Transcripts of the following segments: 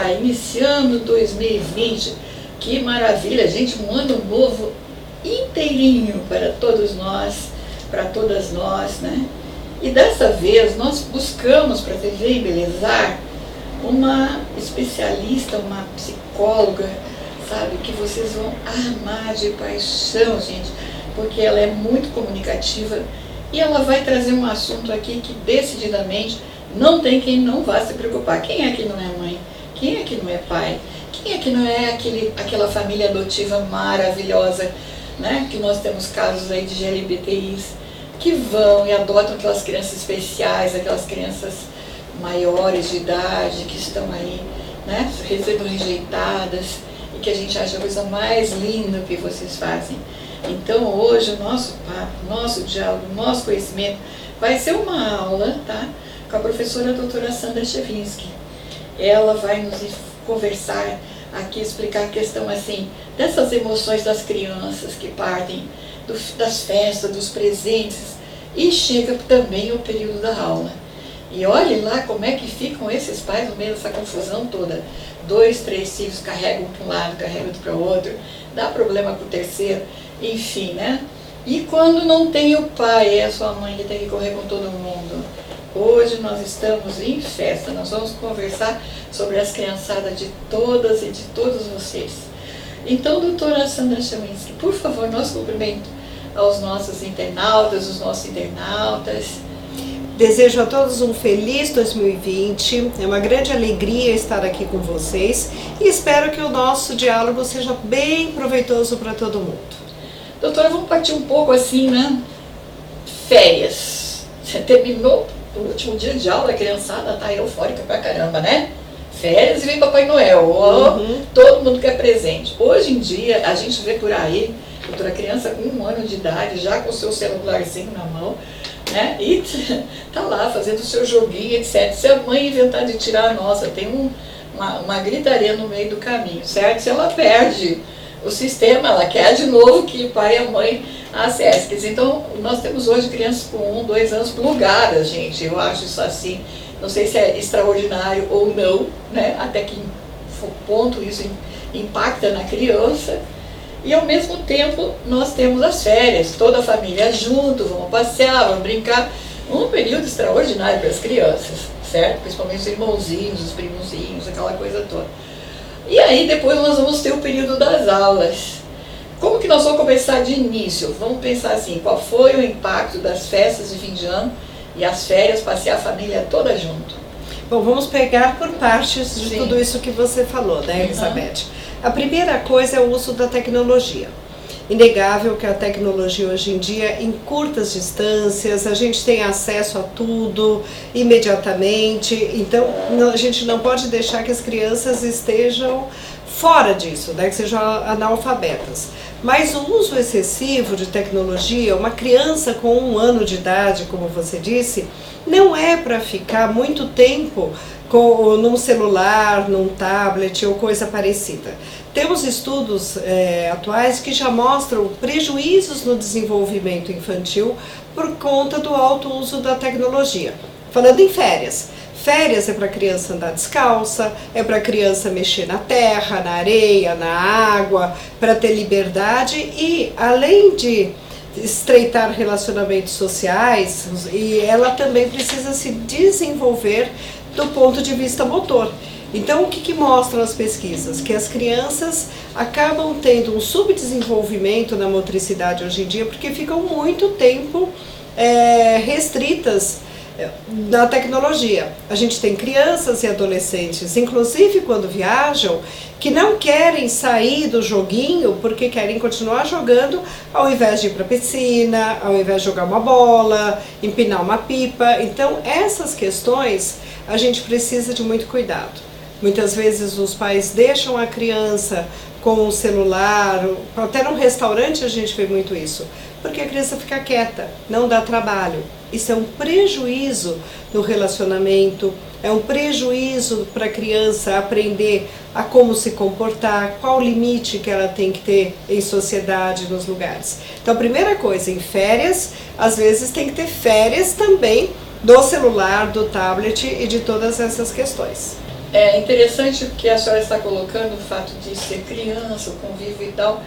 lá, iniciando 2020, que maravilha, gente, um ano novo inteirinho para todos nós, para todas nós, né? E dessa vez nós buscamos, para TV Embelezar, uma especialista, uma psicóloga, sabe, que vocês vão amar de paixão, gente, porque ela é muito comunicativa e ela vai trazer um assunto aqui que decididamente não tem quem não vá se preocupar. Quem é que não é mãe? Quem é que não é pai? Quem é que não é aquela família adotiva maravilhosa, né? Que nós temos casos aí de LGBTIs que vão e adotam aquelas crianças especiais, aquelas crianças maiores de idade que estão aí, né? Sendo rejeitadas e que a gente acha a coisa mais linda que vocês fazem. Então hoje o nosso papo, nosso diálogo, nosso conhecimento vai ser uma aula, tá? Com a professora doutora Sandra Chevinsky. Ela vai nos conversar aqui, explicar a questão assim, dessas emoções das crianças que partem das festas, dos presentes, e chega também o período da aula. E olhe lá como é que ficam esses pais no meio dessa confusão toda. 2, 3 filhos carregam para um lado, carregam para o outro, dá problema para o terceiro, enfim, né? E quando não tem o pai, é a sua mãe que tem que correr com todo mundo. Hoje nós estamos em festa, nós vamos conversar sobre as criançadas de todas e de todos vocês. Então, doutora Sandra Chevinsky, por favor, nosso cumprimento aos nossos internautas, os nossos internautas. Desejo a todos um feliz 2020, é uma grande alegria estar aqui com vocês e espero que o nosso diálogo seja bem proveitoso para todo mundo. Doutora, vamos partir um pouco assim, né? Férias. Você terminou o último dia de aula, a criançada tá eufórica pra caramba, né? Férias e vem Papai Noel, todo mundo quer presente. Hoje em dia, a gente vê por aí, doutora, criança com 1 ano de idade, já com o seu celularzinho na mão, né? E tá lá fazendo o seu joguinho, etc. Se a mãe inventar de tirar a nossa, tem uma gritaria no meio do caminho, certo? Se ela perde o sistema, ela quer de novo que o pai e a mãe acessem. Então, nós temos hoje crianças com 1, 2 anos plugadas, gente. Eu acho isso assim, não sei se é extraordinário ou não, né? Até que ponto isso impacta na criança. E ao mesmo tempo nós temos as férias, toda a família junto, vamos passear, vamos brincar. Um período extraordinário para as crianças, certo? Principalmente os irmãozinhos, os primozinhos, aquela coisa toda. E aí depois nós vamos ter o período das aulas. Como que nós vamos começar de início? Vamos pensar assim, qual foi o impacto das festas de fim de ano e as férias, passear a família toda junto? Bom, vamos pegar por partes de tudo isso que você falou, né, Elizabeth? A primeira coisa é o uso da tecnologia. Inegável que a tecnologia hoje em dia, em curtas distâncias, a gente tem acesso a tudo imediatamente, então a gente não pode deixar que as crianças estejam fora disso, né, que sejam analfabetas. Mas o uso excessivo de tecnologia, uma criança com 1 ano de idade, como você disse, não é para ficar muito tempo num celular, num tablet ou coisa parecida. Temos estudos atuais que já mostram prejuízos no desenvolvimento infantil por conta do alto uso da tecnologia. Falando em férias. Férias é para a criança andar descalça, é para a criança mexer na terra, na areia, na água, para ter liberdade e, além de estreitar relacionamentos sociais, e ela também precisa se desenvolver do ponto de vista motor. Então, o que mostram as pesquisas? Que as crianças acabam tendo um subdesenvolvimento na motricidade hoje em dia porque ficam muito tempo restritas da tecnologia. A gente tem crianças e adolescentes, inclusive quando viajam, que não querem sair do joguinho porque querem continuar jogando ao invés de ir para a piscina, ao invés de jogar uma bola, empinar uma pipa. Então essas questões a gente precisa de muito cuidado. Muitas vezes os pais deixam a criança com o celular, até no restaurante a gente vê muito isso, porque a criança fica quieta, não dá trabalho. Isso é um prejuízo no relacionamento, é um prejuízo para a criança aprender a como se comportar, qual o limite que ela tem que ter em sociedade, nos lugares. Então a primeira coisa, em férias, às vezes tem que ter férias também do celular, do tablet e de todas essas questões. É interessante o que a senhora está colocando, o fato de ser criança, o convívio e tal.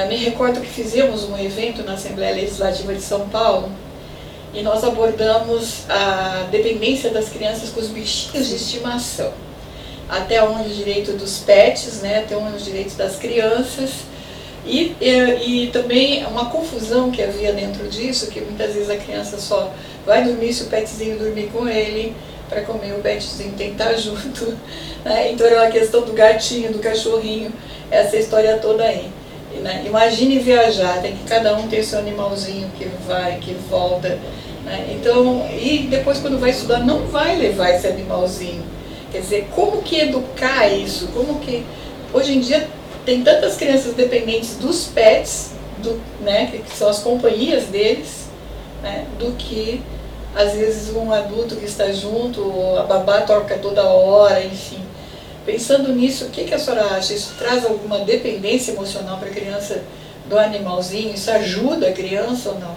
Me recordo que fizemos um evento na Assembleia Legislativa de São Paulo e nós abordamos a dependência das crianças com os bichinhos de estimação. Até onde o direito dos pets, né, até onde os direitos das crianças. E também uma confusão que havia dentro disso, que muitas vezes a criança só vai dormir se o petzinho dormir com ele, para comer o petzinho tem que estar junto, né? Então era uma questão do gatinho, do cachorrinho, essa história toda aí, né? Imagine viajar, tem que cada um ter seu animalzinho que vai, que volta, né? Então, e depois quando vai estudar não vai levar esse animalzinho, quer dizer, como que educar isso, como que, hoje em dia tem tantas crianças dependentes dos pets, né, que são as companhias deles, né, do que às vezes um adulto que está junto, a babá toca toda hora, enfim. Pensando nisso, o que a senhora acha? Isso traz alguma dependência emocional para a criança do animalzinho? Isso ajuda a criança ou não?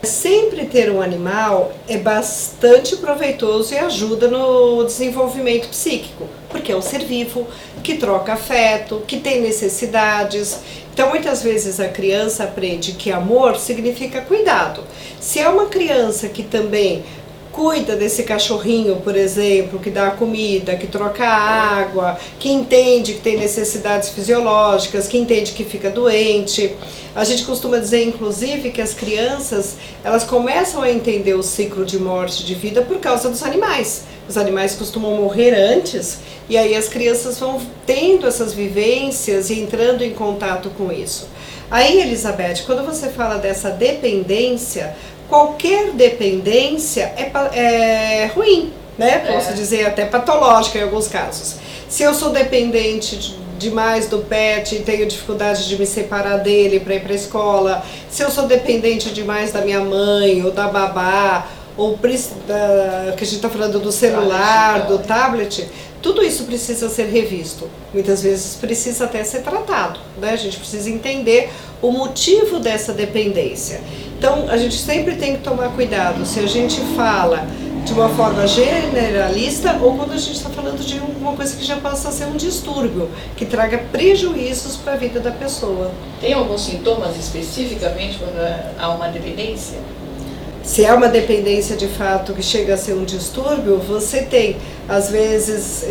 Sempre ter um animal é bastante proveitoso e ajuda no desenvolvimento psíquico, porque é um ser vivo, que troca afeto, que tem necessidades. Então, muitas vezes a criança aprende que amor significa cuidado. Se é uma criança que também cuida desse cachorrinho, por exemplo, que dá comida, que troca água, que entende que tem necessidades fisiológicas, que entende que fica doente. A gente costuma dizer, inclusive, que as crianças, elas começam a entender o ciclo de morte e de vida por causa dos animais. Os animais costumam morrer antes, e aí as crianças vão tendo essas vivências e entrando em contato com isso. Aí, Elizabeth, quando você fala dessa dependência, qualquer dependência é ruim, né? Posso dizer até patológica em alguns casos. Se eu sou dependente demais do pet e tenho dificuldade de me separar dele para ir para a escola, se eu sou dependente demais da minha mãe ou da babá, ou que a gente está falando do celular, do tablet, tudo isso precisa ser revisto. Muitas vezes precisa até ser tratado, né? A gente precisa entender o motivo dessa dependência. Então, a gente sempre tem que tomar cuidado se a gente fala de uma forma generalista ou quando a gente está falando de uma coisa que já passa a ser um distúrbio, que traga prejuízos para a vida da pessoa. Tem alguns sintomas especificamente quando há uma dependência? Se é uma dependência de fato que chega a ser um distúrbio, você tem, às vezes,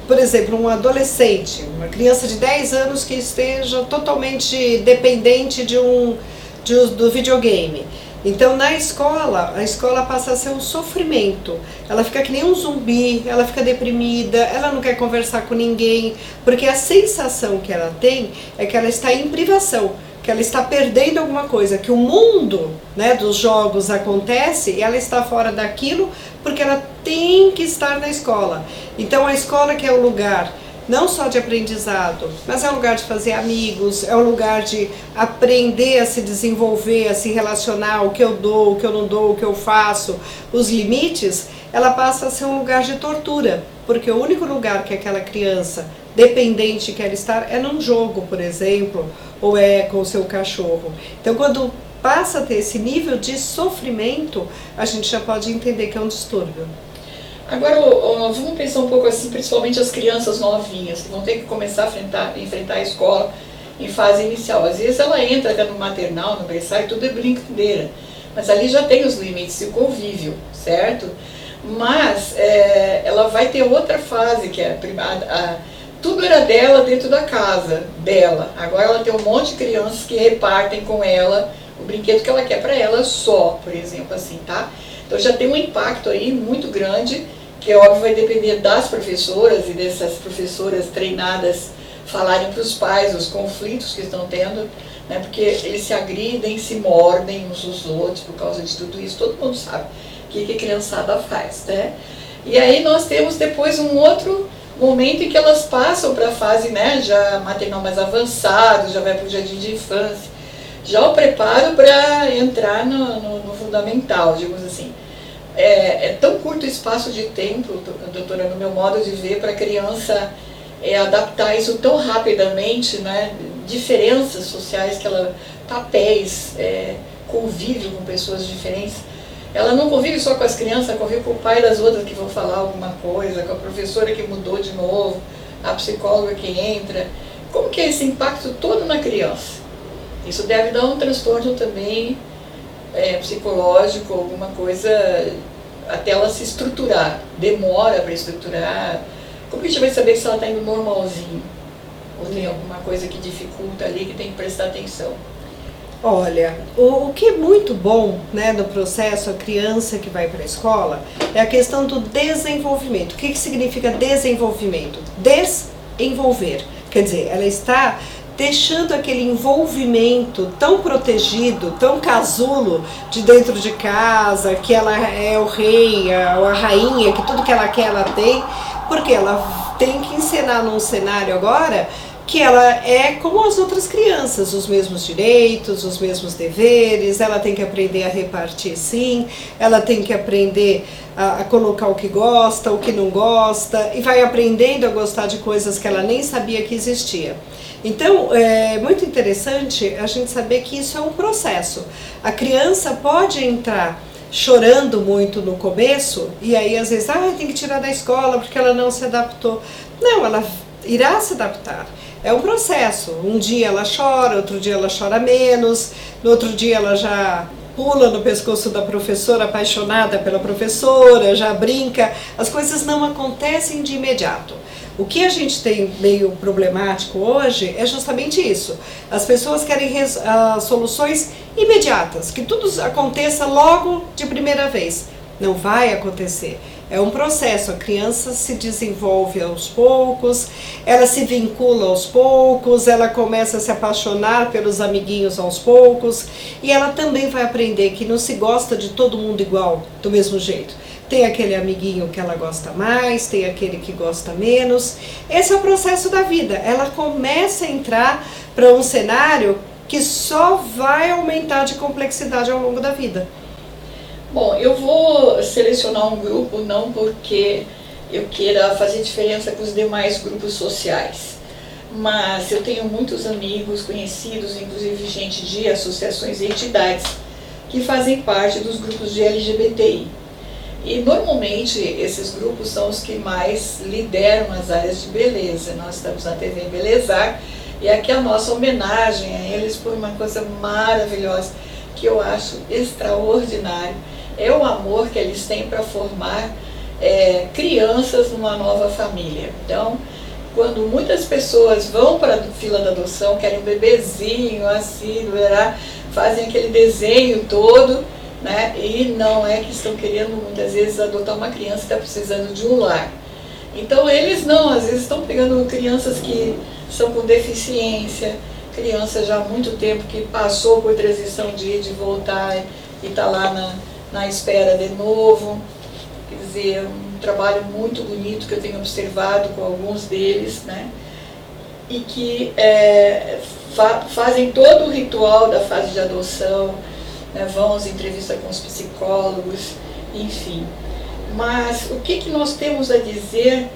por exemplo, um adolescente, uma criança de 10 anos que esteja totalmente dependente do videogame. Então, na escola, a escola passa a ser um sofrimento. Ela fica que nem um zumbi, ela fica deprimida, ela não quer conversar com ninguém, porque a sensação que ela tem é que ela está em privação, que ela está perdendo alguma coisa, que o mundo, né, dos jogos acontece e ela está fora daquilo porque ela tem que estar na escola. Então, a escola que é o lugar não só de aprendizado, mas é um lugar de fazer amigos, é um lugar de aprender a se desenvolver, a se relacionar, o que eu dou, o que eu não dou, o que eu faço, os limites, ela passa a ser um lugar de tortura, porque o único lugar que aquela criança dependente quer estar é num jogo, por exemplo, ou é com o seu cachorro. Então, quando passa a ter esse nível de sofrimento, a gente já pode entender que é um distúrbio. Agora, vamos pensar um pouco assim, principalmente as crianças novinhas, que vão ter que começar a enfrentar a escola em fase inicial. Às vezes ela entra até no maternal, no berçário, tudo é brincadeira, mas ali já tem os limites de convívio, certo? Mas ela vai ter outra fase, que é tudo era dela dentro da casa, dela. Agora ela tem um monte de crianças que repartem com ela o brinquedo que ela quer para ela só, por exemplo, assim, tá? Então já tem um impacto aí muito grande, que é óbvio vai depender das professoras e dessas professoras treinadas falarem para os pais os conflitos que estão tendo, né, porque eles se agridem, se mordem uns aos outros por causa de tudo isso, todo mundo sabe o que a criançada faz, né? E aí nós temos depois um outro momento em que elas passam para a fase, né, já maternal mais avançado, já vai para o jardim de infância, já o preparo para entrar no fundamental, digamos assim. É tão curto o espaço de tempo, doutora, no meu modo de ver, para a criança adaptar isso tão rapidamente, né? Diferenças sociais que ela, papéis, convívio com pessoas diferentes. ela não convive só com as crianças, convive com o pai das outras que vão falar alguma coisa, com a professora que mudou de novo, a psicóloga que entra. Como que é esse impacto todo na criança? Isso deve dar um transtorno também psicológico, alguma coisa, até ela se estruturar. Demora para estruturar. Como que a gente vai saber se ela está indo normalzinho? Ou tem alguma coisa que dificulta ali, que tem que prestar atenção? Olha, o que é muito bom, né, no processo, a criança que vai para a escola, é a questão do desenvolvimento. O que significa desenvolvimento? Desenvolver. Quer dizer, ela está deixando aquele envolvimento tão protegido, tão casulo de dentro de casa, que ela é o rei, ou a rainha, que tudo que ela quer ela tem, porque ela tem que encenar num cenário agora que ela é como as outras crianças, os mesmos direitos, os mesmos deveres, ela tem que aprender a repartir sim, ela tem que aprender a colocar o que gosta, o que não gosta, e vai aprendendo a gostar de coisas que ela nem sabia que existia. Então, é muito interessante a gente saber que isso é um processo. A criança pode entrar chorando muito no começo, e aí às vezes, tem que tirar da escola porque ela não se adaptou. Não, ela irá se adaptar. É um processo. Um dia ela chora, outro dia ela chora menos, no outro dia ela já pula no pescoço da professora, apaixonada pela professora, já brinca. As coisas não acontecem de imediato. O que a gente tem meio problemático hoje é justamente isso. As pessoas querem soluções imediatas, que tudo aconteça logo de primeira vez. Não vai acontecer. É um processo, a criança se desenvolve aos poucos, ela se vincula aos poucos, ela começa a se apaixonar pelos amiguinhos aos poucos, e ela também vai aprender que não se gosta de todo mundo igual, do mesmo jeito. Tem aquele amiguinho que ela gosta mais, tem aquele que gosta menos. Esse é o processo da vida. Ela começa a entrar para um cenário que só vai aumentar de complexidade ao longo da vida. Bom, eu vou selecionar um grupo não porque eu queira fazer diferença com os demais grupos sociais, mas eu tenho muitos amigos, conhecidos, inclusive gente de associações e entidades que fazem parte dos grupos de LGBTI. E normalmente esses grupos são os que mais lideram as áreas de beleza. Nós estamos na TV Embelezar e aqui a nossa homenagem a eles por uma coisa maravilhosa que eu acho extraordinário. É o amor que eles têm para formar crianças numa nova família. Então, quando muitas pessoas vão para a fila da adoção, querem um bebezinho, assim, fazem aquele desenho todo, né? E não é que estão querendo muitas vezes adotar uma criança que está precisando de um lar. Então eles não, às vezes estão pegando crianças que são com deficiência, crianças já há muito tempo que passou por transição de ir, de voltar e está lá na espera de novo. Quer dizer, um trabalho muito bonito que eu tenho observado com alguns deles, né? E que fazem todo o ritual da fase de adoção, né? Vão às entrevistas com os psicólogos, enfim. Mas o que nós temos a dizer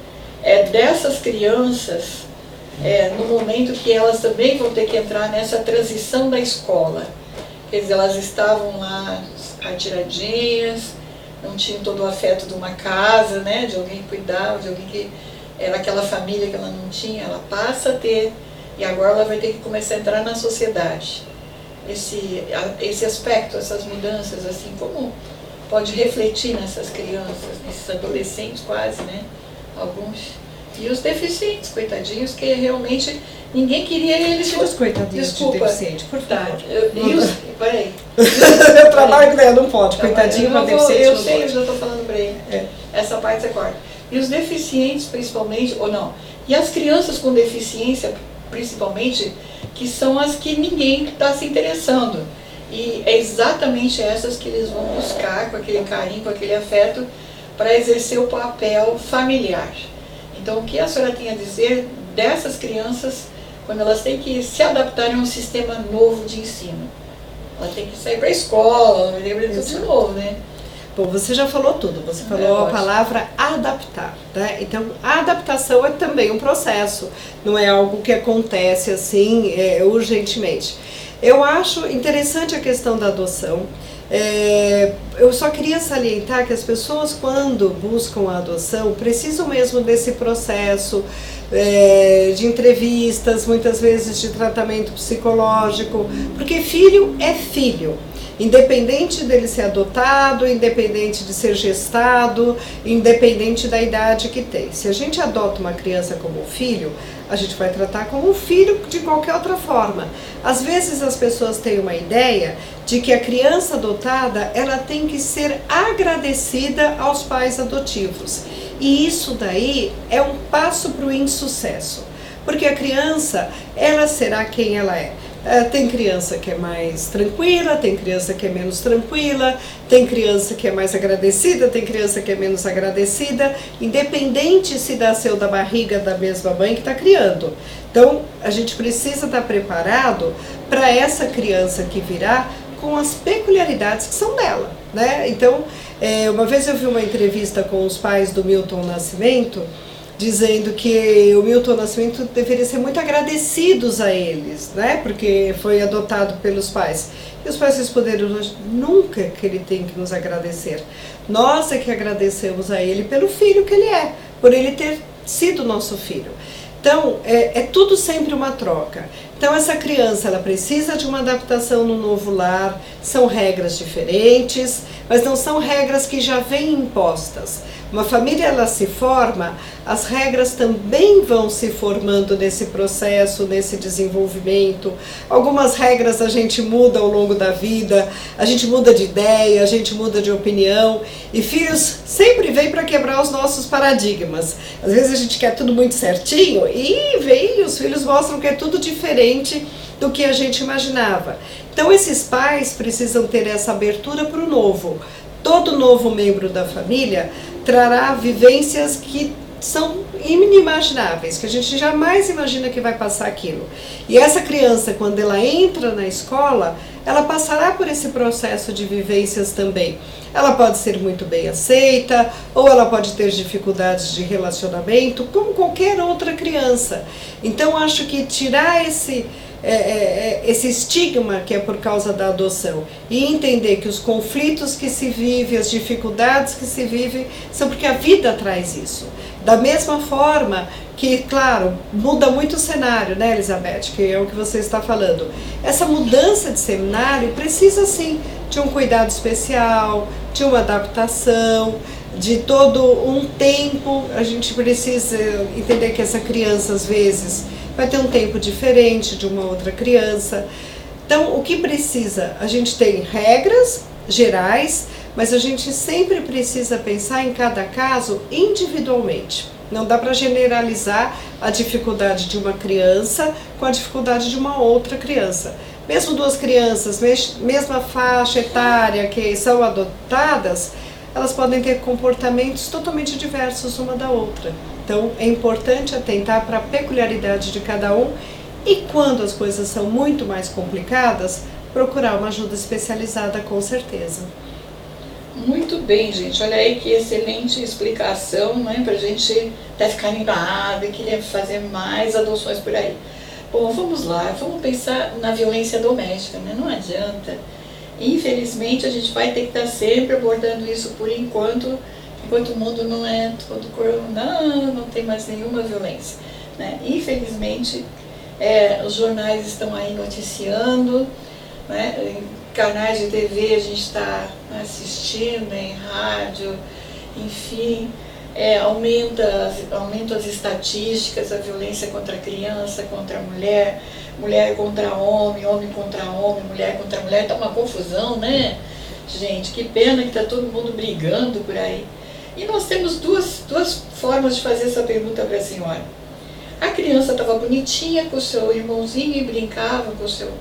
dessas crianças no momento que elas também vão ter que entrar nessa transição da escola? Quer dizer, elas estavam lá atiradinhas, não tinham todo o afeto de uma casa, né, de alguém que cuidava, de alguém que era aquela família que ela não tinha, ela passa a ter, e agora ela vai ter que começar a entrar na sociedade. Esse aspecto, essas mudanças, assim, como pode refletir nessas crianças, nesses adolescentes quase, né, alguns. E os deficientes, coitadinhos, que realmente ninguém queria eles. Os coitadinhos de deficiente, por favor. Peraí. Eu trabalho com ele, não pode, coitadinho com deficiente. Eu sei, eu já estou falando para ele. Essa parte você corta. E os deficientes, principalmente, ou não, e as crianças com deficiência, principalmente, que são as que ninguém está se interessando. E é exatamente essas que eles vão buscar, com aquele carinho, com aquele afeto, para exercer o papel familiar. Então, o que a senhora tem a dizer dessas crianças, quando elas têm que se adaptarem a um sistema novo de ensino? Ela tem que sair para a escola, ela vai ter que aprender tudo de novo, né? Bom, você já falou tudo, você falou a palavra adaptar, né? Então, a adaptação é também um processo, não é algo que acontece assim urgentemente. Eu acho interessante a questão da adoção. Eu só queria salientar que as pessoas, quando buscam a adoção, precisam mesmo desse processo de entrevistas, muitas vezes de tratamento psicológico, porque filho é filho. Independente dele ser adotado, independente de ser gestado, independente da idade que tem. Se a gente adota uma criança como filho, a gente vai tratar como um filho de qualquer outra forma. Às vezes as pessoas têm uma ideia de que a criança adotada, ela tem que ser agradecida aos pais adotivos. E isso daí é um passo para o insucesso. Porque a criança, ela será quem ela é. Tem criança que é mais tranquila, tem criança que é menos tranquila, tem criança que é mais agradecida, tem criança que é menos agradecida, independente se nasceu da barriga da mesma mãe que está criando. Então, a gente precisa estar preparado para essa criança que virá com as peculiaridades que são dela, né? Então, uma vez eu vi uma entrevista com os pais do Milton Nascimento, dizendo que o Milton Nascimento deveria ser muito agradecidos a eles, né? Porque foi adotado pelos pais. E os pais responderam: nunca que ele tem que nos agradecer. Nós é que agradecemos a ele pelo filho que ele é, por ele ter sido nosso filho. Então, é tudo sempre uma troca. Então, essa criança, ela precisa de uma adaptação no novo lar, são regras diferentes, mas não são regras que já vêm impostas. Uma família, ela se forma, as regras também vão se formando nesse processo, nesse desenvolvimento. Algumas regras a gente muda ao longo da vida, a gente muda de ideia, a gente muda de opinião. E filhos sempre vêm para quebrar os nossos paradigmas. Às vezes a gente quer tudo muito certinho e vem, os filhos mostram que é tudo diferente do que a gente imaginava. Então esses pais precisam ter essa abertura para o novo. Todo novo membro da família trará vivências que são inimagináveis, que a gente jamais imagina que vai passar aquilo. E essa criança, quando ela entra na escola, ela passará por esse processo de vivências também. Ela pode ser muito bem aceita, ou ela pode ter dificuldades de relacionamento, como qualquer outra criança. Então, acho que tirar esse estigma que é por causa da adoção e entender que os conflitos que se vivem, as dificuldades que se vivem, são porque a vida traz isso. Da mesma forma que, claro, muda muito o cenário, né, Elizabeth, que é o que você está falando. Essa mudança de cenário precisa, sim, de um cuidado especial, de uma adaptação, de todo um tempo. A gente precisa entender que essa criança, às vezes, vai ter um tempo diferente de uma outra criança. Então, o que precisa? A gente tem regras gerais, mas a gente sempre precisa pensar em cada caso individualmente. Não dá para generalizar a dificuldade de uma criança com a dificuldade de uma outra criança. Mesmo duas crianças, mesma faixa etária que são adotadas, elas podem ter comportamentos totalmente diversos uma da outra. Então, é importante atentar para a peculiaridade de cada um e, quando as coisas são muito mais complicadas, procurar uma ajuda especializada, com certeza. Muito bem, gente. Olha aí que excelente explicação, né, para a gente até ficar animado e querer fazer mais adoções por aí. Bom, vamos lá, vamos pensar na violência doméstica, né? Não adianta. Infelizmente, a gente vai ter que estar sempre abordando isso por enquanto o mundo não é todo cor, não tem mais nenhuma violência, né? Infelizmente, os jornais estão aí noticiando, né? Em canais de TV a gente está assistindo, em rádio, enfim, aumentam as estatísticas, a violência contra a criança, contra a mulher, mulher contra homem, homem contra homem, mulher contra mulher, está uma confusão, né? Gente, que pena que está todo mundo brigando por aí. E nós temos duas formas de fazer essa pergunta para a senhora. A criança estava bonitinha com o seu irmãozinho e brincava com o seu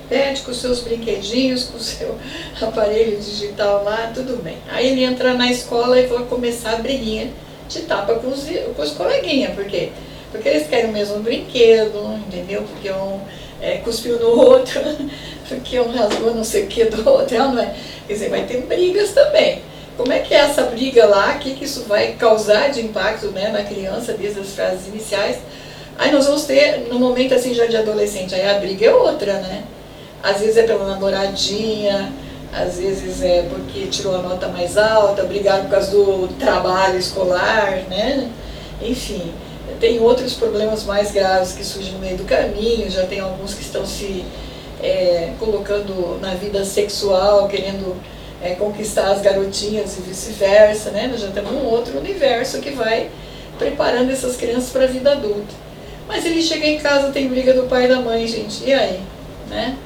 pet, com os seus brinquedinhos, com o seu aparelho digital lá, tudo bem. Aí ele entra na escola e vai começar a briguinha de tapa com os coleguinhas. Por quê? Porque eles querem o mesmo brinquedo, entendeu? Porque um cuspiu no outro, porque um rasgou não sei o que do outro. Não é? Quer dizer, vai ter brigas também. Como é que é essa briga lá? O que isso vai causar de impacto, né, na criança, desde as frases iniciais? Aí nós vamos ter, no momento assim já de adolescente, aí a briga é outra, né? Às vezes é pela namoradinha, às vezes é porque tirou a nota mais alta, brigaram por causa do trabalho escolar, né? Enfim, tem outros problemas mais graves que surgem no meio do caminho, já tem alguns que estão se colocando na vida sexual, querendo conquistar as garotinhas e vice-versa, né? Nós já temos um outro universo que vai preparando essas crianças para a vida adulta. Mas ele chega em casa, tem briga do pai e da mãe, gente, e aí? Né?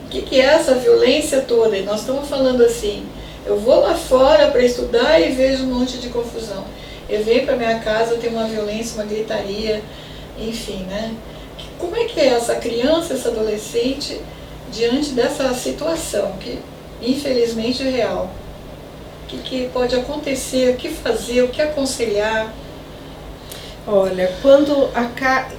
O que é essa violência toda? E nós estamos falando assim, eu vou lá fora para estudar e vejo um monte de confusão. Eu venho para minha casa, tem uma violência, uma gritaria, enfim, né? Como é que é essa criança, essa adolescente, diante dessa situação que, infelizmente, é real? O que pode acontecer, o que fazer, o que aconselhar? Olha, quando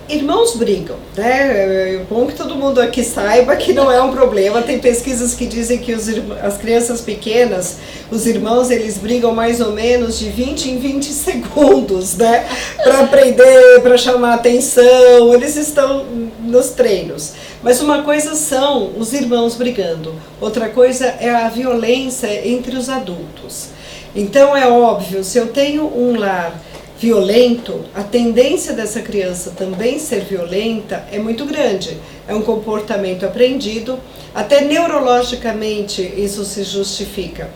irmãos brigam, né? É bom que todo mundo aqui saiba que não é um problema. Tem pesquisas que dizem que as crianças pequenas, os irmãos, eles brigam mais ou menos de 20 em 20 segundos, né? Para aprender, para chamar atenção, eles estão nos treinos. Mas uma coisa são os irmãos brigando, outra coisa é a violência entre os adultos. Então é óbvio, se eu tenho um lar violento, a tendência dessa criança também ser violenta é muito grande. É um comportamento aprendido, até neurologicamente isso se justifica.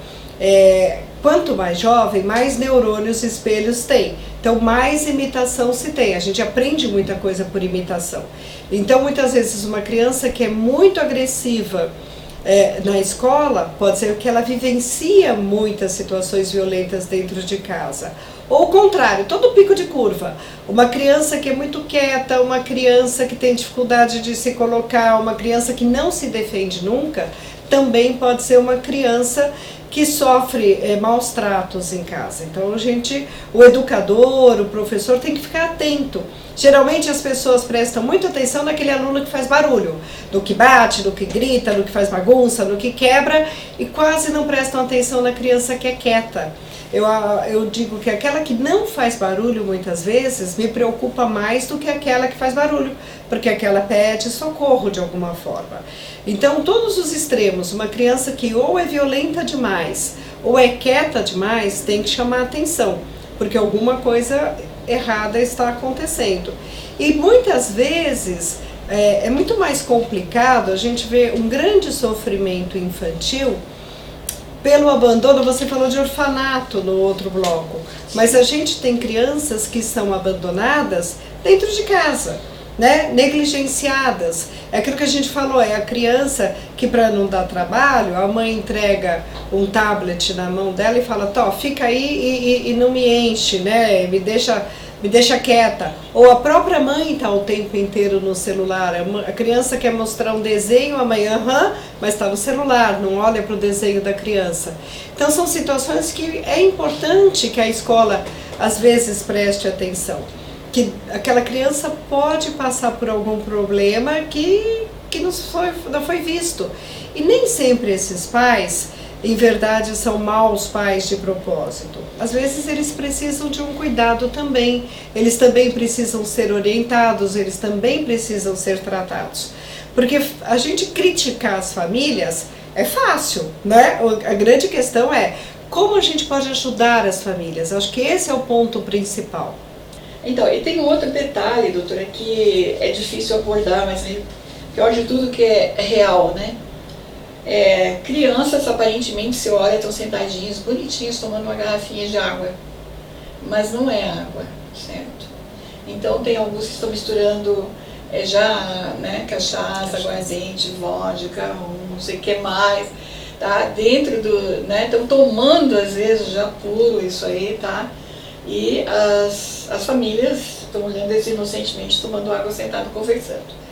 Quanto mais jovem, mais neurônios espelhos tem. Então, mais imitação se tem. A gente aprende muita coisa por imitação. Então, muitas vezes, uma criança que é muito agressiva na escola, pode ser que ela vivencia muitas situações violentas dentro de casa. Ou o contrário, todo pico de curva. Uma criança que é muito quieta, uma criança que tem dificuldade de se colocar, uma criança que não se defende nunca, também pode ser uma criança que sofre maus tratos em casa. Então o educador, o professor tem que ficar atento. Geralmente as pessoas prestam muita atenção naquele aluno que faz barulho, no que bate, no que grita, no que faz bagunça, no que quebra, e quase não prestam atenção na criança que é quieta. Eu digo que aquela que não faz barulho muitas vezes me preocupa mais do que aquela que faz barulho, porque aquela pede socorro de alguma forma. Então todos os extremos, uma criança que ou é violenta demais ou é quieta demais, tem que chamar atenção, porque alguma coisa errada está acontecendo. E muitas vezes é muito mais complicado, a gente vê um grande sofrimento infantil pelo abandono. Você falou de orfanato no outro bloco, mas a gente tem crianças que são abandonadas dentro de casa, né? Negligenciadas. É aquilo que a gente falou, é a criança que, para não dar trabalho, a mãe entrega um tablet na mão dela e fala, Tó, fica aí e não me enche, né? Me deixa quieta. Ou a própria mãe está o tempo inteiro no celular. A criança quer mostrar um desenho, a mãe, mas está no celular, não olha para o desenho da criança. Então são situações que é importante que a escola às vezes preste atenção. Que aquela criança pode passar por algum problema que não foi visto. E nem sempre esses pais, em verdade, são maus pais de propósito. Às vezes eles precisam de um cuidado também, eles também precisam ser orientados, eles também precisam ser tratados. Porque a gente criticar as famílias é fácil, né? A grande questão é como a gente pode ajudar as famílias. Acho que esse é o ponto principal. Então, e tem um outro detalhe, doutora, que é difícil abordar, mas pior de tudo que é real, né? Crianças, aparentemente, se olha, estão sentadinhos, bonitinhos, tomando uma garrafinha de água, mas não é água, certo? Então tem alguns que estão misturando cachaça, aguardente, vodka, não sei o que mais, tá? Dentro do, né? Estão tomando às vezes já puro isso aí, tá? E as famílias estão olhando eles inocentemente, tomando água, sentado, conversando.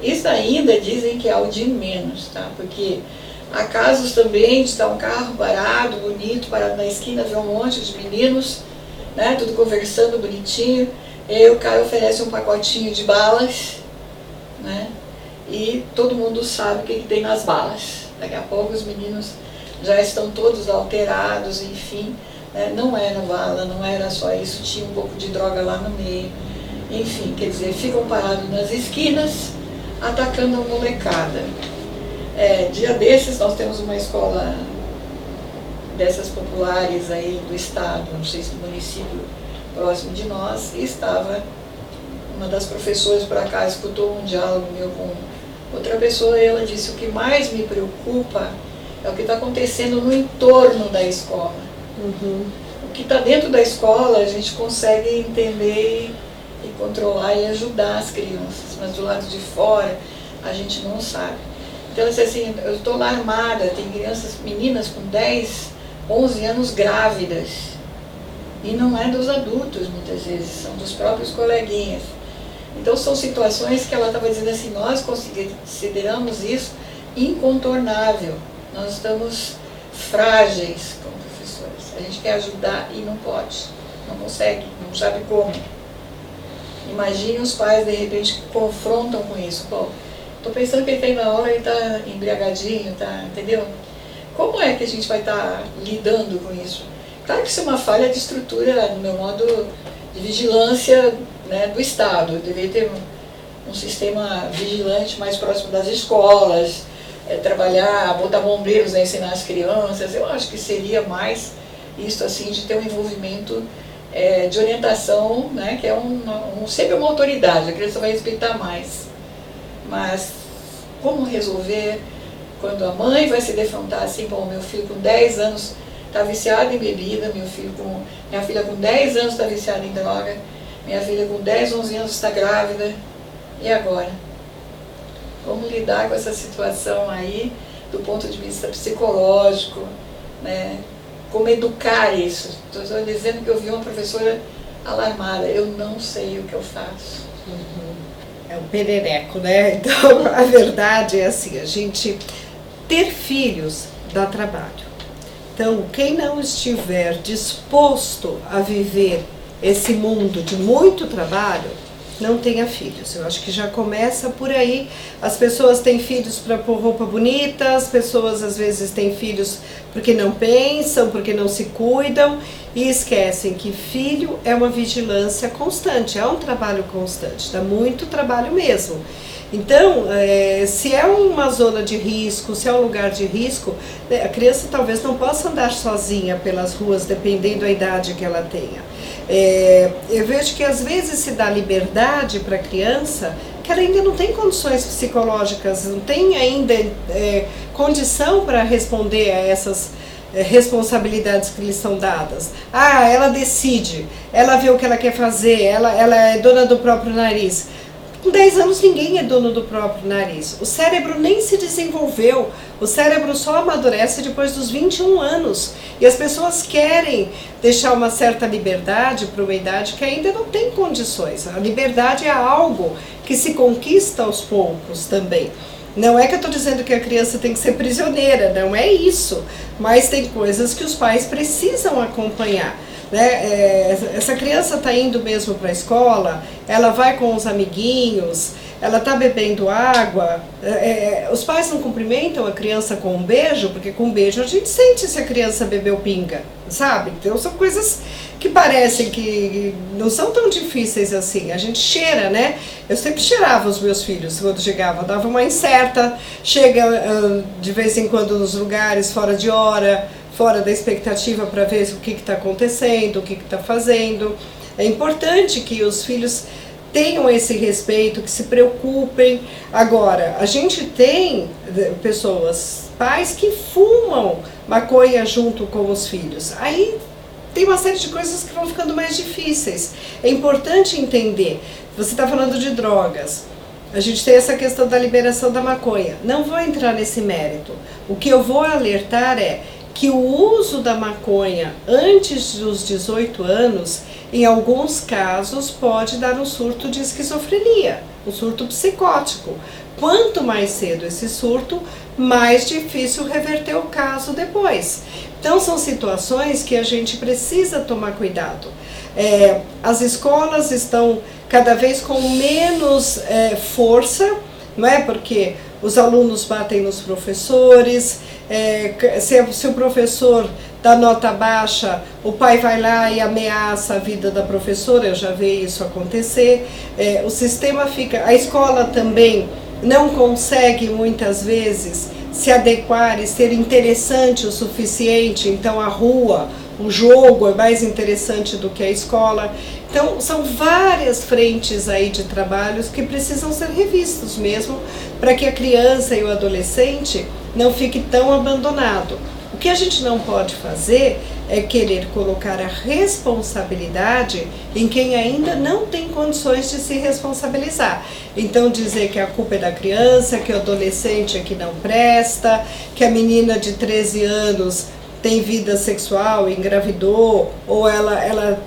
Isso ainda dizem que é o de menos, tá? Porque há casos também de estar um carro parado, bonito, parado na esquina, ver um monte de meninos, né? Tudo conversando bonitinho, e aí o cara oferece um pacotinho de balas, né? E todo mundo sabe o que tem nas balas. Daqui a pouco os meninos já estão todos alterados, enfim. Não era bala, não era só isso, tinha um pouco de droga lá no meio. Enfim, quer dizer, ficam parados nas esquinas, atacando a molecada. Dia desses nós temos uma escola dessas populares aí do estado, não sei se do município próximo de nós, e estava uma das professoras por acaso, escutou um diálogo meu com outra pessoa e ela disse: o que mais me preocupa é o que está acontecendo no entorno da escola. O que está dentro da escola a gente consegue entender e controlar e ajudar as crianças, mas do lado de fora a gente não sabe. Então ela disse assim: eu estou lá armada, tem crianças, meninas com 10, 11 anos grávidas, e não é dos adultos muitas vezes, são dos próprios coleguinhas. Então são situações que ela estava dizendo assim: nós consideramos isso incontornável, nós estamos frágeis como professores, a gente quer ajudar e não pode, não consegue, não sabe como. Imagine os pais de repente que confrontam com isso. Pô, estou pensando que ele tem na aula e está embriagadinho, tá, entendeu? Como é que a gente vai estar lidando com isso? Claro que isso é uma falha de estrutura no meu modo de vigilância, né, do Estado. Eu deveria ter um sistema vigilante mais próximo das escolas, trabalhar, botar bombeiros a ensinar as crianças. Eu acho que seria mais isso, assim, de ter um envolvimento de orientação, né, que é sempre uma autoridade, a criança vai respeitar mais. Mas como resolver quando a mãe vai se defrontar assim: bom, meu filho com 10 anos está viciado em bebida, minha filha com 10 anos está viciada em droga, minha filha com 10, 11 anos está grávida, e agora? Como lidar com essa situação aí do ponto de vista psicológico, né? Como educar isso? Estou dizendo que eu vi uma professora alarmada: eu não sei o que eu faço. É um perereco, né? Então, a verdade é assim, a gente ter filhos dá trabalho. Então, quem não estiver disposto a viver esse mundo de muito trabalho, não tenha filhos. Eu acho que já começa por aí. As pessoas têm filhos para pôr roupa bonita, as pessoas às vezes têm filhos porque não pensam, porque não se cuidam e esquecem que filho é uma vigilância constante, é um trabalho constante, dá muito trabalho mesmo. Então, se é uma zona de risco, se é um lugar de risco, a criança talvez não possa andar sozinha pelas ruas, dependendo da idade que ela tenha. Eu vejo que às vezes se dá liberdade para a criança, que ela ainda não tem condições psicológicas, não tem ainda condição para responder a essas responsabilidades que lhes são dadas. Ela decide, ela vê o que ela quer fazer, ela é dona do próprio nariz. Com 10 anos ninguém é dono do próprio nariz. O cérebro nem se desenvolveu. O cérebro só amadurece depois dos 21 anos. E as pessoas querem deixar uma certa liberdade para uma idade que ainda não tem condições. A liberdade é algo que se conquista aos poucos também. Não é que eu estou dizendo que a criança tem que ser prisioneira, não é isso. Mas tem coisas que os pais precisam acompanhar. Né? Essa criança está indo mesmo para a escola, ela vai com os amiguinhos, ela está bebendo água, os pais não cumprimentam a criança com um beijo, porque com um beijo a gente sente se a criança bebeu pinga, sabe? Então são coisas que parecem que não são tão difíceis assim, a gente cheira, né? Eu sempre cheirava os meus filhos quando chegava, dava uma incerta, chega de vez em quando nos lugares fora de hora, fora da expectativa para ver o que está acontecendo, o que está fazendo. É importante que os filhos tenham esse respeito, que se preocupem. Agora, a gente tem pessoas, pais que fumam maconha junto com os filhos. Aí tem uma série de coisas que vão ficando mais difíceis. É importante entender. Você está falando de drogas. A gente tem essa questão da liberação da maconha. Não vou entrar nesse mérito. O que eu vou alertar é que o uso da maconha antes dos 18 anos, em alguns casos, pode dar um surto de esquizofrenia, um surto psicótico. Quanto mais cedo esse surto, mais difícil reverter o caso depois. Então, são situações que a gente precisa tomar cuidado. As escolas estão cada vez com menos força, não é? Porque os alunos batem nos professores, se o professor dá nota baixa, o pai vai lá e ameaça a vida da professora, eu já vi isso acontecer. O sistema fica, a escola também não consegue muitas vezes se adequar e ser interessante o suficiente, então a rua, o jogo é mais interessante do que a escola. Então são várias frentes aí de trabalhos que precisam ser revistos mesmo, para que a criança e o adolescente não fique tão abandonado. O que a gente não pode fazer é querer colocar a responsabilidade em quem ainda não tem condições de se responsabilizar. Então dizer que a culpa é da criança, que o adolescente é que não presta, que a menina de 13 anos tem vida sexual, engravidou, ou ela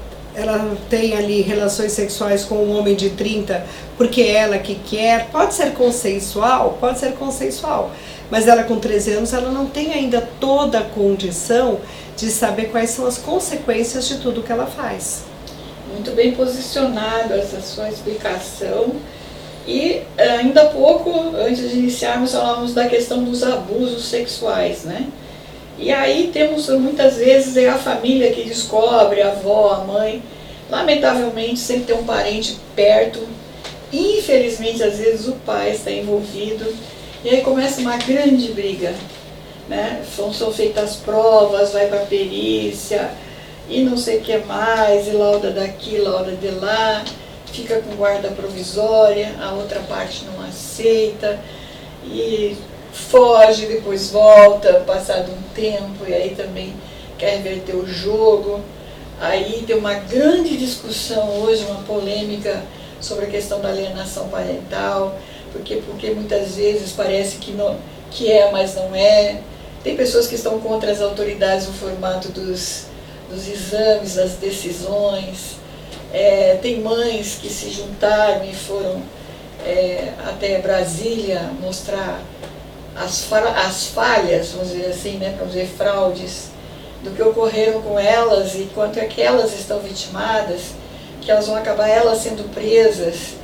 tem ali relações sexuais com um homem de 30 porque é ela que quer. Pode ser consensual, mas ela com 13 anos ela não tem ainda toda a condição de saber quais são as consequências de tudo que ela faz. Muito bem posicionado essa sua explicação. E ainda há pouco, antes de iniciarmos, falávamos da questão dos abusos sexuais, né? E aí temos muitas vezes a família que descobre, a avó, a mãe, lamentavelmente sempre tem um parente perto, infelizmente às vezes o pai está envolvido, e aí começa uma grande briga, né? São feitas provas, vai para a perícia, e não sei o que mais, e lauda daqui, lauda de lá, fica com guarda provisória, a outra parte não aceita, e foge, depois volta, passado um tempo, e aí também quer reverter o jogo. Aí tem uma grande discussão hoje, uma polêmica sobre a questão da alienação parental, porque muitas vezes parece que é, mas não é. Tem pessoas que estão contra as autoridades no formato dos exames, das decisões. Tem mães que se juntaram e foram até Brasília mostrar as falhas, vamos dizer assim, né, para dizer fraudes, do que ocorreram com elas e quanto é que elas estão vitimadas, que elas vão acabar elas sendo presas.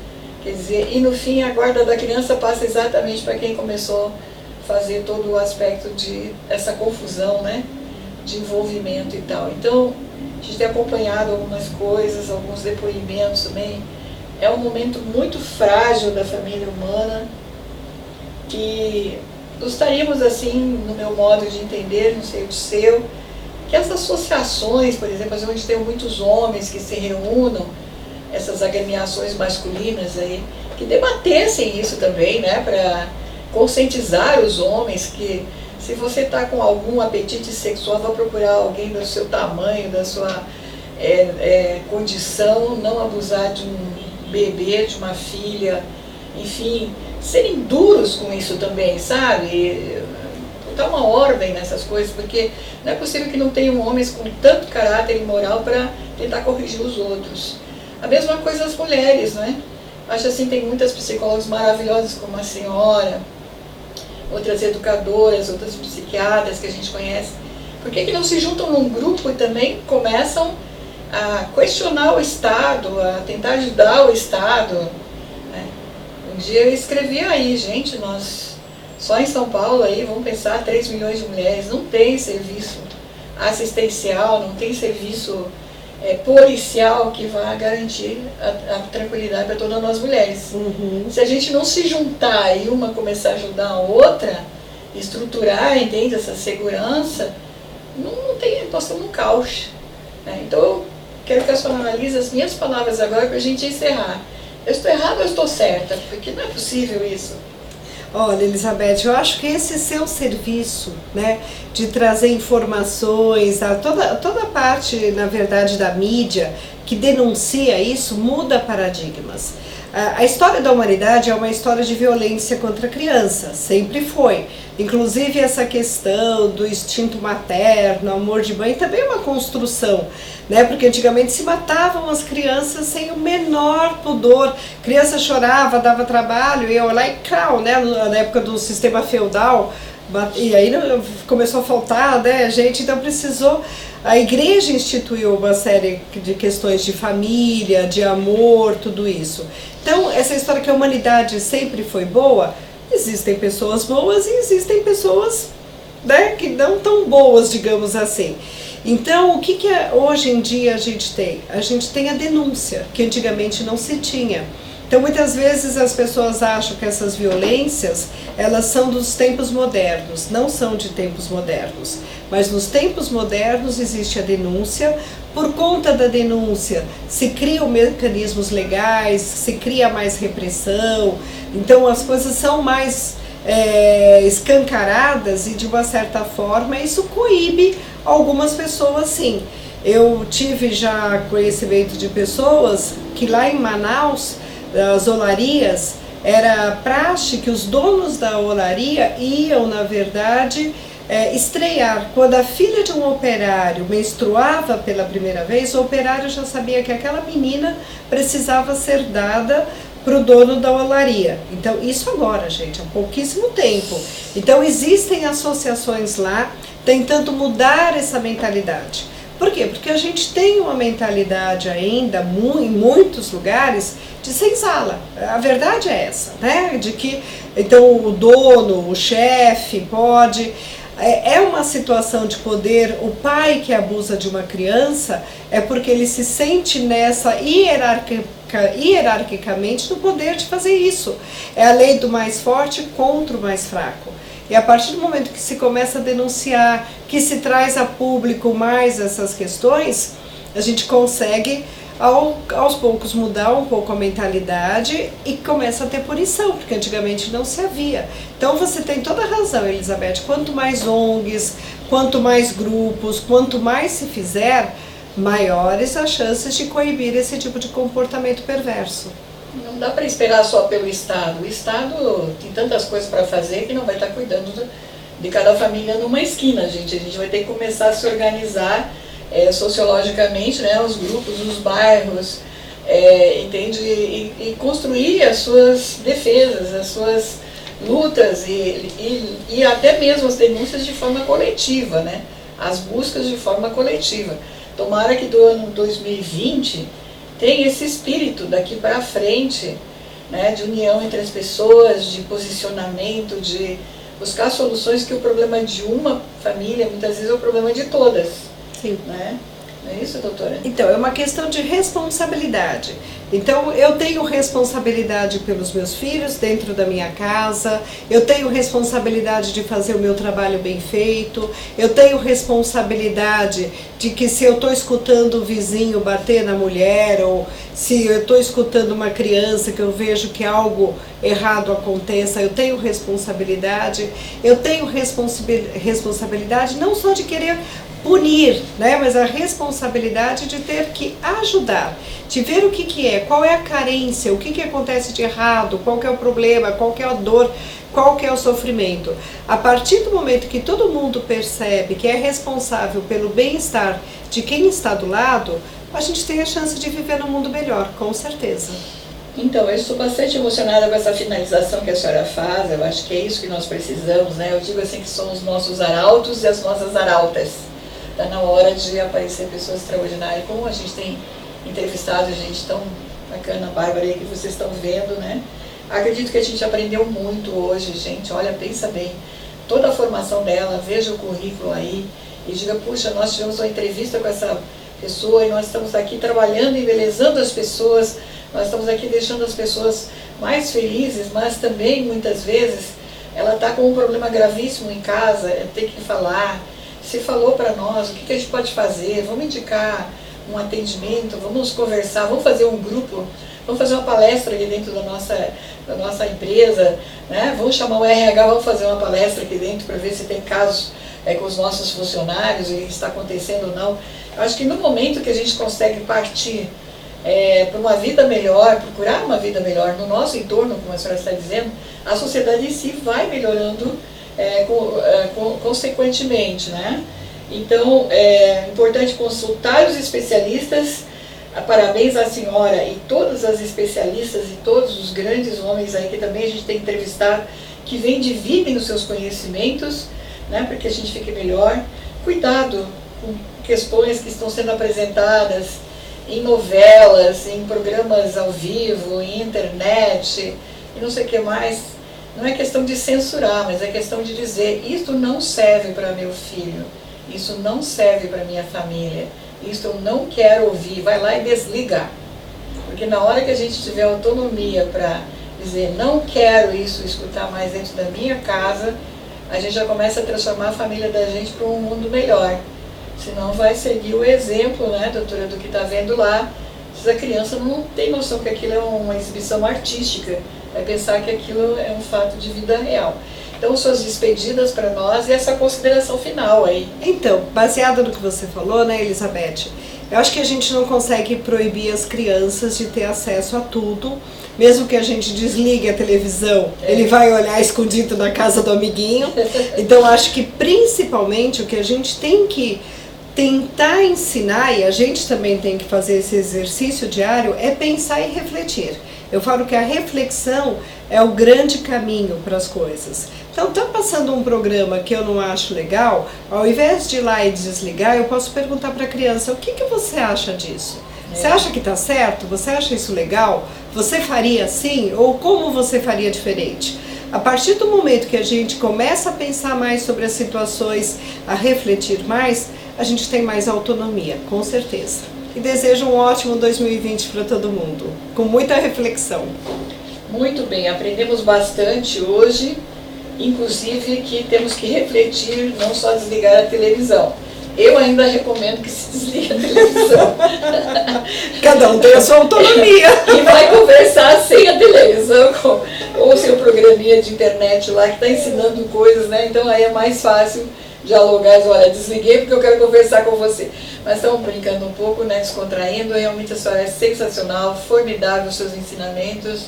Quer dizer, e no fim a guarda da criança passa exatamente para quem começou a fazer todo o aspecto de essa confusão, né, de envolvimento e tal. Então, a gente tem acompanhado algumas coisas, alguns depoimentos também. É um momento muito frágil da família humana, que gostaríamos, assim, no meu modo de entender, não sei o seu, que as associações, por exemplo, onde tem muitos homens que se reúnam, essas agremiações masculinas aí, que debatessem isso também, né, para conscientizar os homens que se você está com algum apetite sexual, vá procurar alguém do seu tamanho, da sua condição, não abusar de um bebê, de uma filha, enfim, serem duros com isso também, sabe? Botar uma ordem nessas coisas, porque não é possível que não tenham homens com tanto caráter e moral para tentar corrigir os outros. A mesma coisa as mulheres, né? Acho assim, tem muitas psicólogas maravilhosas como a senhora, outras educadoras, outras psiquiatras que a gente conhece. Por que não se juntam num grupo e também começam a questionar o Estado, a tentar ajudar o Estado, né? Um dia eu escrevi aí, gente, nós só em São Paulo aí, vamos pensar, 3 milhões de mulheres, não tem serviço assistencial, não tem serviço policial que vá garantir a tranquilidade para todas nós mulheres. Uhum. Se a gente não se juntar e uma começar a ajudar a outra, estruturar, entende, essa segurança, nós estamos num caos, né? Então eu quero que a senhora analise as minhas palavras agora para a gente encerrar. Eu estou errada ou eu estou certa? Porque não é possível isso. Olha, Elizabeth, eu acho que esse seu serviço, né, de trazer informações, toda a parte, na verdade, da mídia que denuncia isso, muda paradigmas. A história da humanidade é uma história de violência contra a criança, sempre foi. Inclusive essa questão do instinto materno, amor de mãe, também é uma construção, né? Porque antigamente se matavam as crianças sem o menor pudor. Criança chorava, dava trabalho, ia lá e crau, né? Na época do sistema feudal, e aí começou a faltar, né, gente? Então precisou, a igreja instituiu uma série de questões de família, de amor, tudo isso. Então essa história que a humanidade sempre foi boa, existem pessoas boas e existem pessoas, né, que não tão boas, digamos assim. Então, o que hoje em dia a gente tem? A gente tem a denúncia, que antigamente não se tinha. Então, muitas vezes as pessoas acham que essas violências, elas são dos tempos modernos. Não são de tempos modernos. Mas nos tempos modernos existe a denúncia. Por conta da denúncia, se criam mecanismos legais, se cria mais repressão. Então, as coisas são mais escancaradas e, de uma certa forma, isso coíbe algumas pessoas, sim. Eu tive já conhecimento de pessoas que lá em Manaus, as olarias, era praxe que os donos da olaria iam, na verdade, estrear. Quando a filha de um operário menstruava pela primeira vez, o operário já sabia que aquela menina precisava ser dada para o dono da olaria. Então, isso agora, gente, há pouquíssimo tempo. Então, existem associações lá tentando mudar essa mentalidade. Por quê? Porque a gente tem uma mentalidade ainda, em muitos lugares, de senzala. A verdade é essa, né? De que, então, o dono, o chefe pode... É uma situação de poder. O pai que abusa de uma criança é porque ele se sente nessa hierarquicamente no poder de fazer isso. É a lei do mais forte contra o mais fraco. E a partir do momento que se começa a denunciar, que se traz a público mais essas questões, a gente consegue aos poucos mudar um pouco a mentalidade e começa a ter punição, porque antigamente não se havia. Então você tem toda a razão, Elizabeth, quanto mais ONGs, quanto mais grupos, quanto mais se fizer, maiores as chances de coibir esse tipo de comportamento perverso. Não dá para esperar só pelo Estado. O Estado tem tantas coisas para fazer que não vai estar cuidando de cada família numa esquina, gente. A gente vai ter que começar a se organizar sociologicamente, né, os grupos, os bairros, entende? E construir as suas defesas, as suas lutas e até mesmo as denúncias de forma coletiva, né? As buscas de forma coletiva. Tomara que do ano 2020 tenha esse espírito daqui para frente, né, de união entre as pessoas, de posicionamento, de buscar soluções, que o problema de uma família muitas vezes é o problema de todas. Sim. Né? Não é isso, doutora? Então, é uma questão de responsabilidade. Então, eu tenho responsabilidade pelos meus filhos dentro da minha casa, eu tenho responsabilidade de fazer o meu trabalho bem feito, eu tenho responsabilidade de que se eu estou escutando o vizinho bater na mulher, ou se eu estou escutando uma criança que eu vejo que algo errado aconteça, eu tenho responsabilidade responsabilidade não só de querer punir, né, mas a responsabilidade de ter que ajudar, de ver o que é, qual é a carência, o que acontece de errado, qual que é o problema, qual que é a dor, qual que é o sofrimento. A partir do momento que todo mundo percebe que é responsável pelo bem-estar de quem está do lado, a gente tem a chance de viver num mundo melhor, com certeza. Então, eu estou bastante emocionada com essa finalização que a senhora faz. Eu acho que é isso que nós precisamos, né? Eu digo assim que são os nossos arautos e as nossas arautas. Está na hora de aparecer pessoas extraordinárias, como a gente tem entrevistado gente tão bacana, Bárbara, aí que vocês estão vendo, né? Acredito que a gente aprendeu muito hoje, gente. Olha, pensa bem, toda a formação dela, veja o currículo aí e diga, puxa, nós tivemos uma entrevista com essa pessoa e nós estamos aqui trabalhando, embelezando as pessoas, nós estamos aqui deixando as pessoas mais felizes, mas também, muitas vezes, ela está com um problema gravíssimo em casa, tem que falar. Se falou para nós, o que a gente pode fazer? Vamos indicar um atendimento, vamos conversar, vamos fazer um grupo, vamos fazer uma palestra aqui dentro da nossa empresa, né? Vamos chamar o RH, vamos fazer uma palestra aqui dentro para ver se tem casos com os nossos funcionários, e está acontecendo ou não. Eu acho que no momento que a gente consegue partir para uma vida melhor, procurar uma vida melhor no nosso entorno, como a senhora está dizendo, a sociedade em si vai melhorando consequentemente, né? Então, é importante consultar os especialistas. Parabéns à senhora e todas as especialistas e todos os grandes homens aí que também a gente tem entrevistado, que vêm, dividem os seus conhecimentos, né, para que a gente fique melhor. Cuidado com questões que estão sendo apresentadas em novelas, em programas ao vivo, em internet, e não sei o que mais. Não é questão de censurar, mas é questão de dizer, isso não serve para meu filho, isso não serve para minha família, isso eu não quero ouvir, vai lá e desliga. Porque na hora que a gente tiver autonomia para dizer não quero isso escutar mais dentro da minha casa, a gente já começa a transformar a família da gente para um mundo melhor. Senão vai seguir o exemplo, né, doutora, do que está vendo lá. Se a criança não tem noção que aquilo é uma exibição artística, vai pensar que aquilo é um fato de vida real. Então, suas despedidas para nós e essa consideração final aí. Então, baseado no que você falou, né, Elizabeth, eu acho que a gente não consegue proibir as crianças de ter acesso a tudo, mesmo que a gente desligue a televisão, ele vai olhar escondido na casa do amiguinho. Então, acho que principalmente o que a gente tem que tentar ensinar, e a gente também tem que fazer esse exercício diário, é pensar e refletir. Eu falo que a reflexão é o grande caminho para as coisas. Então, está passando um programa que eu não acho legal, ao invés de ir lá e desligar, eu posso perguntar para a criança, o que você acha disso? Você acha que está certo? Você acha isso legal? Você faria assim? Ou como você faria diferente? A partir do momento que a gente começa a pensar mais sobre as situações, a refletir mais, a gente tem mais autonomia, com certeza. E desejo um ótimo 2020 para todo mundo, com muita reflexão. Muito bem, aprendemos bastante hoje, inclusive que temos que refletir, não só desligar a televisão. Eu ainda recomendo que se desligue a televisão. Cada um tem a sua autonomia. E vai conversar sem a televisão, ou seu programinha de internet lá que está ensinando coisas, né? Então aí é mais fácil dialogar, olha, desliguei porque eu quero conversar com você. Mas estamos brincando um pouco, né, descontraindo, realmente a senhora é sensacional, formidável os seus ensinamentos,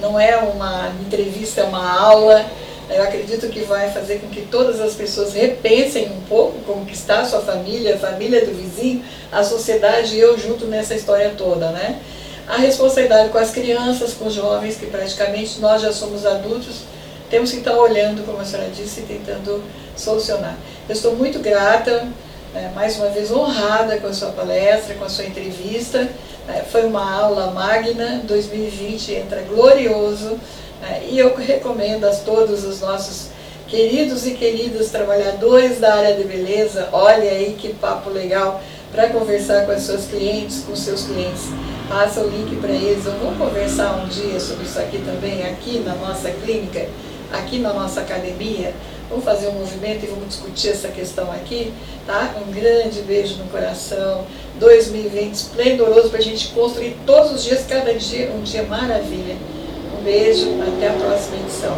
não é uma entrevista, é uma aula. Eu acredito que vai fazer com que todas as pessoas repensem um pouco como que está a sua família, a família do vizinho, a sociedade e eu junto nessa história toda, né? A responsabilidade com as crianças, com os jovens, que praticamente nós já somos adultos, temos que estar olhando, como a senhora disse, e tentando solucionar. Eu estou muito grata, mais uma vez honrada com a sua palestra, com a sua entrevista. Foi uma aula magna, 2020 entra glorioso, e eu recomendo a todos os nossos queridos e queridas trabalhadores da área de beleza, olha aí que papo legal para conversar com as suas clientes, com os seus clientes. Passa o link para eles, vamos conversar um dia sobre isso aqui também, aqui na nossa clínica, aqui na nossa academia. Vamos fazer um movimento e vamos discutir essa questão aqui, tá? Um grande beijo no coração, 2020 esplendoroso para a gente construir todos os dias, cada dia, um dia maravilha. Um beijo, até a próxima edição.